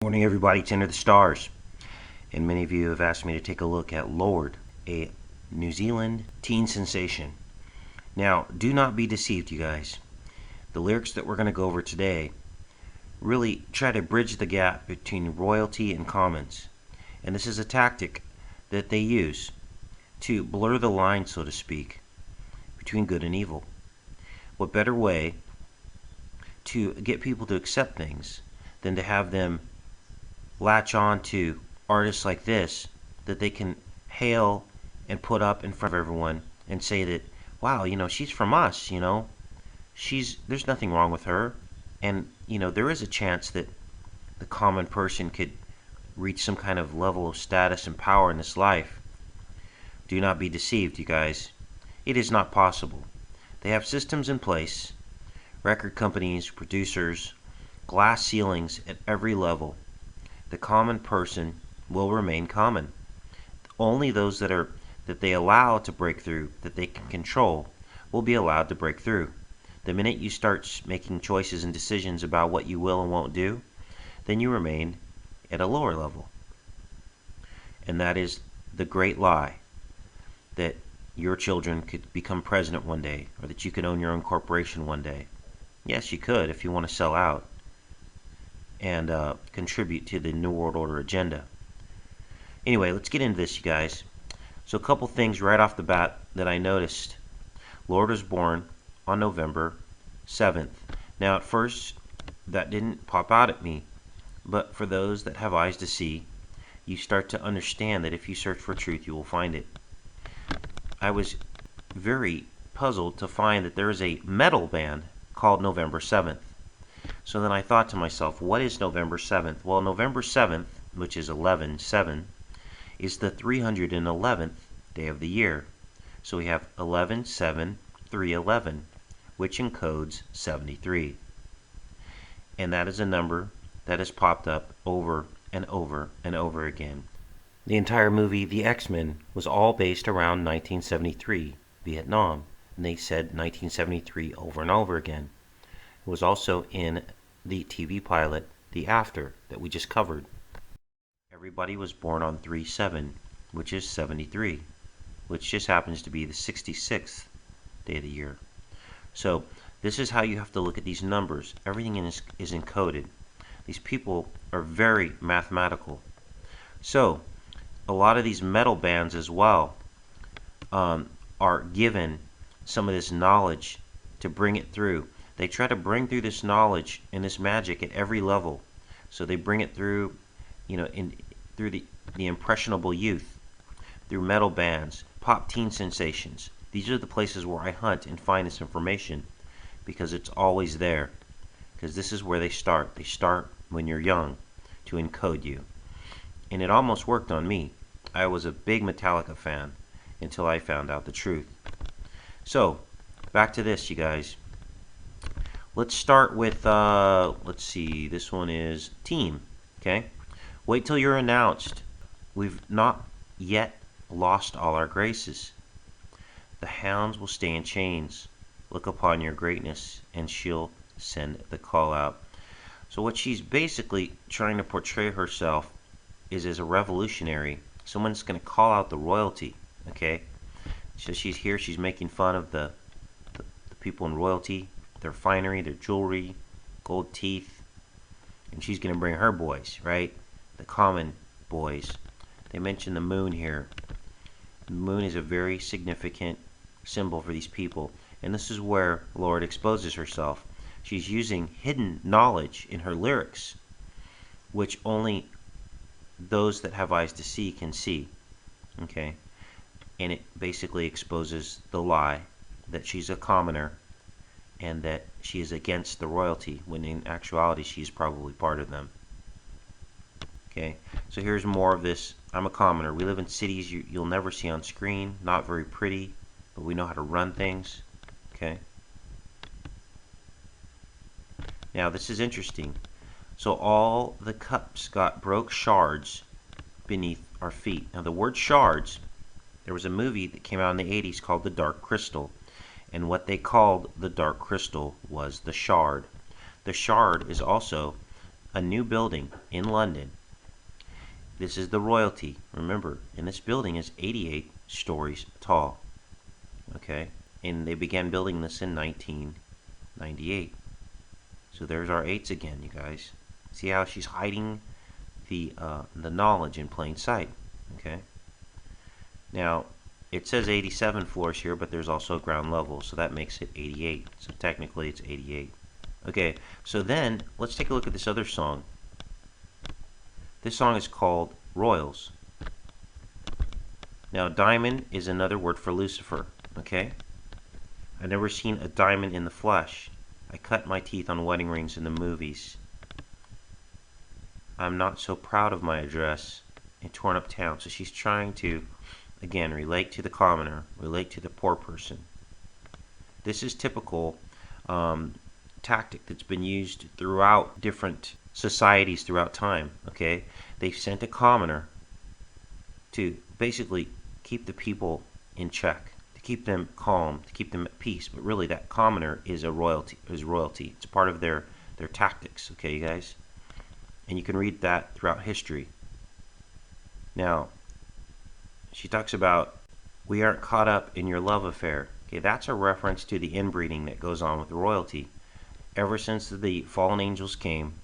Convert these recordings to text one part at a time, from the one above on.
Morning, everybody. It's Enter the Stars. And many of you have asked me to take a look at LORDE, a New Zealand teen sensation. Now, do not be deceived, you guys. The lyrics that we're going to go over today really try to bridge the gap between royalty and commons. And this is a tactic that they use to blur the line, so to speak, between good and evil. What better way to get people to accept things than to have them latch on to artists like this that they can hail and put up in front of everyone and say that, wow, she's from us, there's nothing wrong with her. And, there is a chance that the common person could reach some kind of level of status and power in this life. Do not be deceived, you guys. It is not possible. They have systems in place, record companies, producers, glass ceilings at every level. The common person will remain common. Only those that they allow to break through, that they can control, will be allowed to break through. The minute you start making choices and decisions about what you will and won't do, then you remain at a lower level. And that is the great lie that your children could become president one day, or that you could own your own corporation one day. Yes, you could if you want to sell out and contribute to the New World Order agenda. Anyway, let's get into this, you guys. So a couple things right off the bat that I noticed. LORDE was born on November 7th. Now, at first, that didn't pop out at me. But for those that have eyes to see, you start to understand that if you search for truth, you will find it. I was very puzzled to find that there is a metal band called November 7th. So then I thought to myself, what is November 7th? Well, November 7th, which is 11-7, is the 311th day of the year. So we have 11-7-311, which encodes 73. And that is a number that has popped up over and over and over again. The entire movie, The X-Men, was all based around 1973, Vietnam. And they said 1973 over and over again. It was also in the TV pilot, The After, that we just covered. Everybody was born on 3-7, which is 73, which just happens to be the 66th day of the year. So this is how you have to look at these numbers. Everything is encoded. These people are very mathematical. So a lot of these metal bands as well are given some of this knowledge to bring it through. They try to bring through this knowledge and this magic at every level. So they bring it through, through the impressionable youth, through metal bands, pop teen sensations. These are the places where I hunt and find this information because it's always there. Because this is where they start. They start when you're young to encode you. And it almost worked on me. I was a big Metallica fan until I found out the truth. So, back to this, you guys. Let's start with, let's see, this one is team, okay? Wait till you're announced. We've not yet lost all our graces. The hounds will stay in chains. Look upon your greatness, and she'll send the call out. So what she's basically trying to portray herself is as a revolutionary. Someone's going to call out the royalty, okay? So she's here, she's making fun of the people in royalty, their finery, their jewelry, gold teeth, and she's going to bring her boys, right? The common boys. They mention the moon here. The moon is a very significant symbol for these people, and this is where LORDE exposes herself. She's using hidden knowledge in her lyrics, which only those that have eyes to see can see, okay? And it basically exposes the lie that she's a commoner and that she is against the royalty, when in actuality she is probably part of them. Okay, so here's more of this. I'm a commoner. We live in cities you'll never see on screen. Not very pretty, but we know how to run things. Okay. Now this is interesting. So all the cups broke shards beneath our feet. Now the word shards, there was a movie that came out in the 80s called The Dark Crystal. And what they called the dark crystal was the shard. The shard is also a new building in London. This is the royalty. Remember, and this building is 88 stories tall. Okay, and they began building this in 1998. So there's our 8s again, you guys. See how she's hiding the knowledge in plain sight. Okay. Now, it says 87 floors here, but there's also ground level, so that makes it 88. So technically it's 88. Okay, so then let's take a look at this other song. This song is called Royals. Now, diamond is another word for Lucifer, okay? I've never seen a diamond in the flesh. I cut my teeth on wedding rings in the movies. I'm not so proud of my address in torn up town. So she's trying to, again, relate to the commoner, relate to the poor person. This is typical tactic that's been used throughout different societies throughout time, okay? They've sent a commoner to basically keep the people in check, to keep them calm, to keep them at peace. But really, that commoner is royalty. It's part of their tactics, okay, you guys? And you can read that throughout history. Now, she talks about, we aren't caught up in your love affair. Okay, that's a reference to the inbreeding that goes on with royalty. Ever since the fallen angels came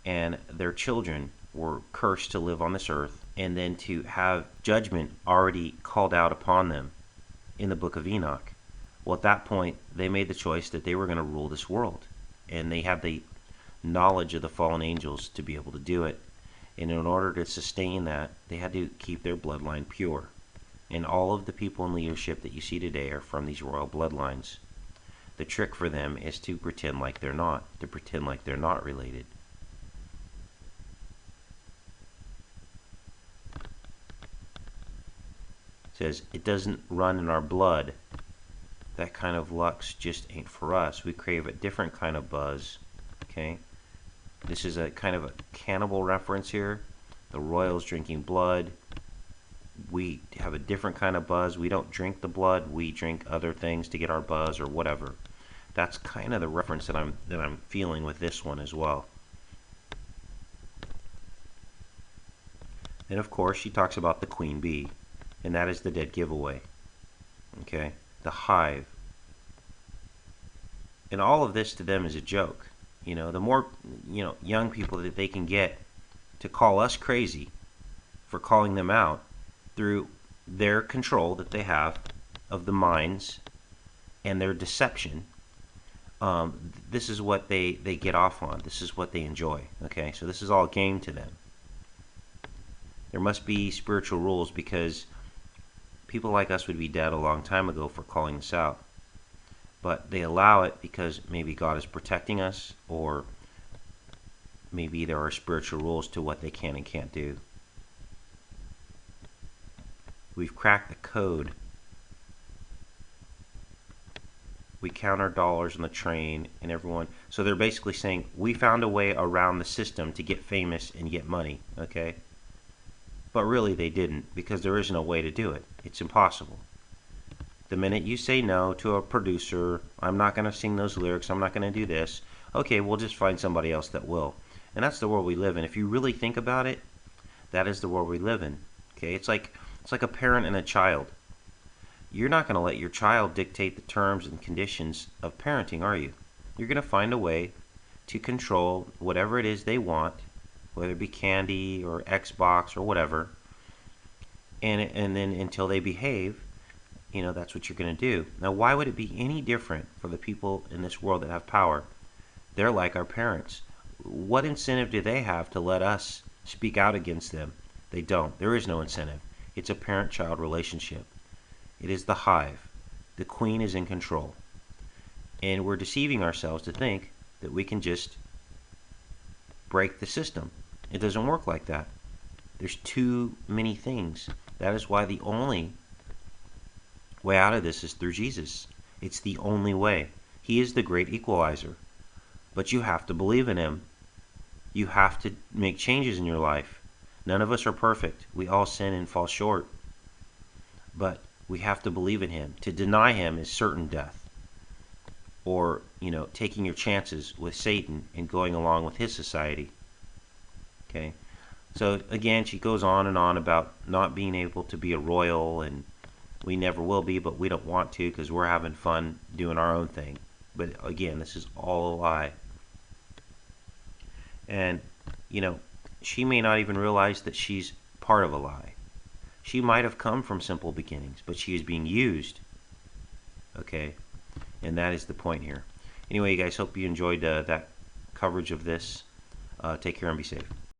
and their children were cursed to live on this earth, and then to have judgment already called out upon them in the book of Enoch. Well, at that point, they made the choice that they were going to rule this world. And they had the knowledge of the fallen angels to be able to do it. And in order to sustain that, they had to keep their bloodline pure. And all of the people in leadership that you see today are from these royal bloodlines. The trick for them is to pretend like they're not, related. It says, it doesn't run in our blood. That kind of lux just ain't for us. We crave a different kind of buzz. Okay? This is a kind of a cannibal reference here. The royals drinking blood. We have a different kind of buzz. We don't drink the blood. We drink other things to get our buzz or whatever. That's kind of the reference that I'm feeling with this one as well. Then of course she talks about the queen bee, and that is the dead giveaway. Okay, the hive. And all of this to them is a joke. You know, the more young people that they can get to call us crazy for calling them out through their control that they have of the minds and their deception. This is what they get off on. This is what they enjoy. Okay, so this is all game to them. There must be spiritual rules, because people like us would be dead a long time ago for calling this out. But they allow it because maybe God is protecting us, or maybe there are spiritual rules to what they can and can't do. We've cracked the code. We count our dollars on the train and everyone. So they're basically saying, we found a way around the system to get famous and get money, okay? But really they didn't, because there is no way to do it. It's impossible. The minute you say no to a producer, I'm not going to sing those lyrics, I'm not going to do this, okay, we'll just find somebody else that will. And that's the world we live in. If you really think about it, that is the world we live in. Okay, it's like a parent and a child. You're not going to let your child dictate the terms and conditions of parenting, are you? You're going to find a way to control whatever it is they want, whether it be candy or Xbox or whatever, and then until they behave, that's what you're going to do. Now, why would it be any different for the people in this world that have power? They're like our parents. What incentive do they have to let us speak out against them? They don't. There is no incentive. It's a parent-child relationship. It is the hive. The queen is in control. And we're deceiving ourselves to think that we can just break the system. It doesn't work like that. There's too many things. That is why the only way out of this is through Jesus. It's the only way. He is the great equalizer. But you have to believe in him. You have to make changes in your life. None of us are perfect. We all sin and fall short. But we have to believe in him. To deny him is certain death. Or, taking your chances with Satan and going along with his society. Okay. So again, she goes on and on about not being able to be a royal, and we never will be, but we don't want to because we're having fun doing our own thing. But again, this is all a lie. And, you know, she may not even realize that she's part of a lie. She might have come from simple beginnings, but she is being used. Okay? And that is the point here. Anyway, you guys, hope you enjoyed that coverage of this. Take care and be safe.